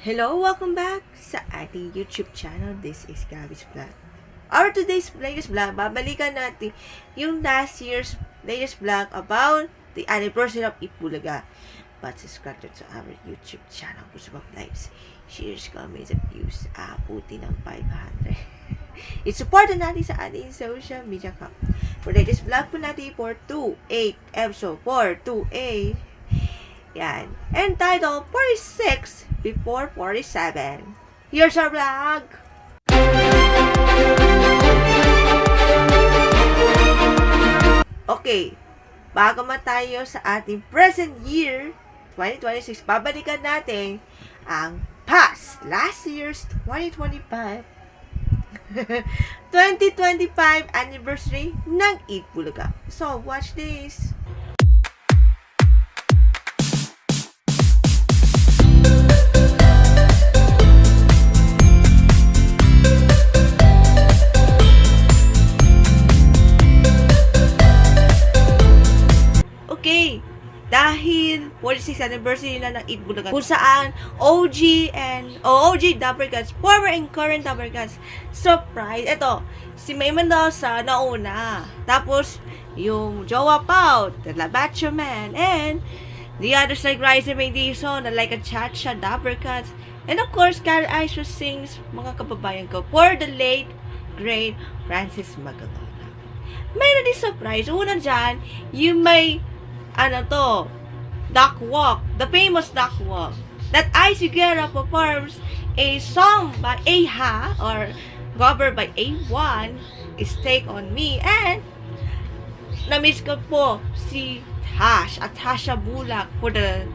Hello! Welcome back sa ating YouTube channel. This is Gabby's Vlog. Our today's latest vlog, babalikan natin yung last year's latest vlog about the anniversary of Itbulaga. But subscribe to our YouTube channel. Gusto mo likes, shares, comments, and views. Puti ng 500. I-support natin sa ating social media account. For latest vlog po natin for 2-8 episode 4-2-8. Yan. Entitled 46 Before 47. Here's our vlog! Okay. Bago tayo sa ating present year, 2026, babalikan natin ang last year's 2025 2025 anniversary ng Itbulaga. So, watch this! Okay, dahil 46th anniversary na ng Itbulaga, kung saan OG Dappercats, former and current Dappercats, surprise, eto, si May Mendoza nauna, tapos yung Jowa Pao, the Labacho Man, and the others like Riza May Dizon, like a Chacha Dappercats, and of course, Carl Aisha sings mga kababayan ko for the late, great Francis Magalona. Mayroon din surprise, una dyan, yung may Duck Walk, the famous Duck Walk, that Icy Guerra performs a song by AHA, or covered by A1, is Take On Me, and na-miss ko po si Tasha Bulak for the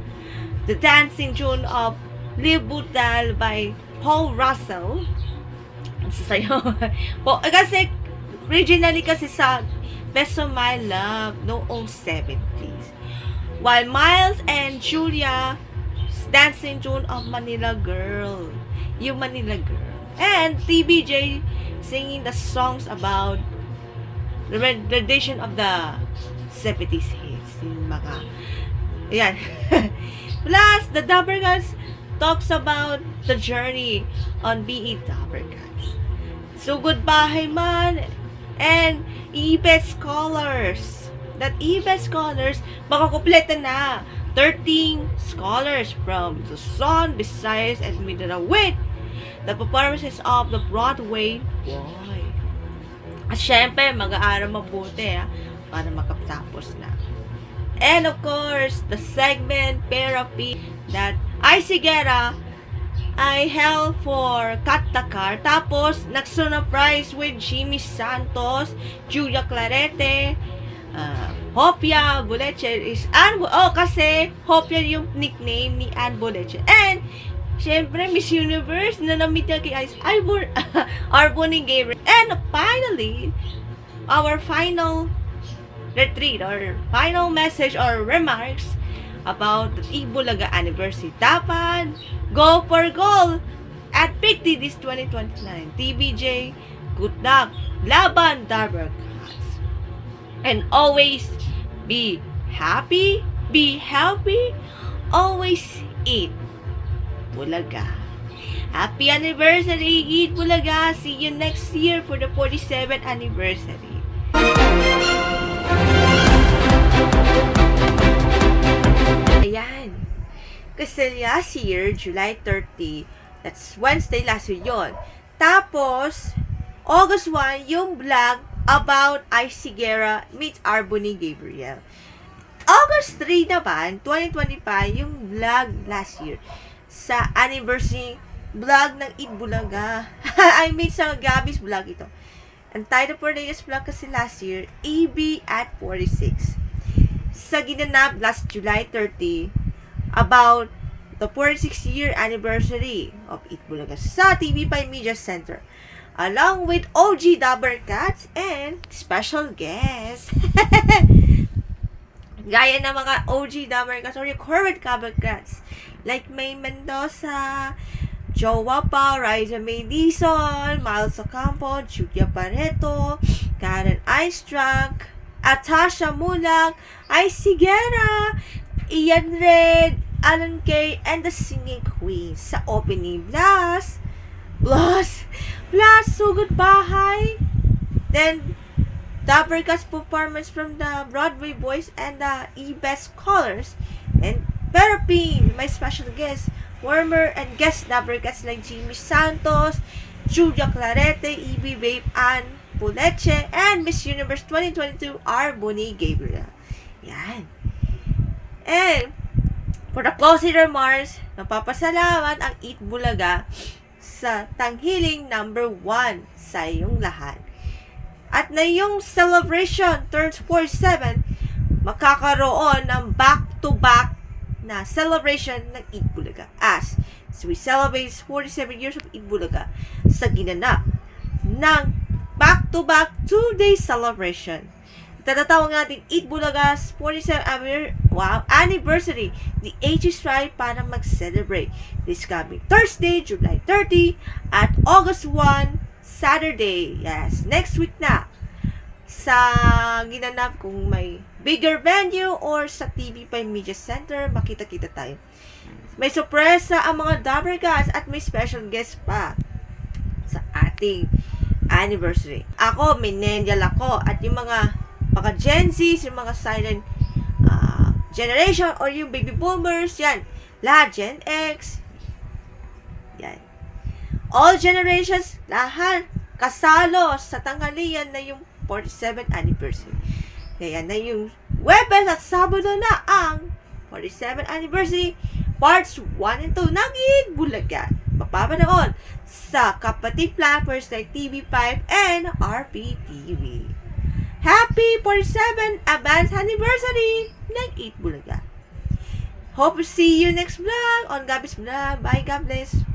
dancing tune of Live Butal by Paul Russell. Ang sasayaw. Kasi, originally kasi sa Best of My Love noong 70s. While Miles and Julia dancing tune of Manila Girl. Yung Manila Girl. And TBJ singing the songs about the rendition of the 70s hits. Yung mga ayan. Plus, the Dappercats talks about the journey on being Dappercats. So, Goodbye Man and EBET Scholars. That EBET Scholars, makakumpleto na 13 scholars from Luzon, Visayas, and Mindanao with the performances of the Broadway Boy. At syempre, mag-aaral mabuti para makaptapos na. And of course, the segment therapy that Icy Guerra I held for Cut the Car. Tapos, nag-surprise with Jimmy Santos, Julia Clarete, Hopia Boleche is kasi Hopia yung nickname ni Ann Boleche. And, syempre, Miss Universe na na-meet niya kay Arboni Gabriel. And finally, our final retreat or final message or remarks about the Itbulaga anniversary. Dapat go for goal at 50 this 2029. TBJ, good luck, laban Dappercats, and always be happy, be healthy, always eat Bulaga. Happy anniversary, Itbulaga! See you next year for the 47th anniversary. Ayan. Kasi last year, July 30, that's Wednesday last year yun. Tapos, August 1, yung vlog about Icy Guerra meets Arboni Gabriel. August 3 naman, 2025, yung vlog last year sa anniversary vlog ng Itbulaga. I made sa Gabby's vlog ito. Ang title for latest vlog kasi last year, AB at 46. Sa ginanap last July 30 about the 46th-year anniversary of Itbulaga sa TV5 Media Center along with OG Dappercats and special guests. Gaya ng mga OG Dappercats or current Dappercats like May Mendoza, Jowa Pao, Riza May Dizon, Miles Ocampo, Julia Barreto, Karen Aistruck, Atasha Mulak, Icy Guerra, Ian Red, Alan Kay and the Singing Queen sa opening. Plus, Sugod Bahay. Then, Dabber cast performance from the Broadway Boys and the E-Best Scholars. And Perapin, my special guest, Warmer, and guest Dabber cast like Jimmy Santos, Julia Clarete, E.B. Babe, Ann Puleche, and Miss Universe 2022, Bonnie Gabriel. Yan. And, for the closing remarks, napapasalamat ang Eat Bulaga sa tanghiling number 1 sa iyong lahat. At na yung celebration turns 47, makakaroon ng back-to-back na celebration ng Eat Bulaga. As we celebrate 47 years of Eat Bulaga sa ginanap ng back-to-back 2-day celebration. Tatatawag natin Eat Bulaga's 47th anniversary. The age is right para mag-celebrate this coming Thursday, July 30 at August 1, Saturday. Yes, next week na. Sa ginanap kung may bigger venue or sa TV5 Media Center, makita-kita tayo. May sorpresa ang mga Dabber Cats at may special guest pa sa ating anniversary. Ako, millennial ako at yung mga Gen Zs, yung mga silent generation or yung baby boomers, yan. Lahat Gen X. Yan. All generations, lahat kasalo sa tanghalian na yung 47th anniversary. Kaya na yung Webes at Sabado na ang 47th anniversary parts 1 and 2 ng Eat Bulaga. Mapapanood sa kapatid platforms like TV5 and RPTV. Happy 47th advance anniversary ng Eat Bulaga. Hope to see you next vlog on Gabby's Vlog. Bye, God bless.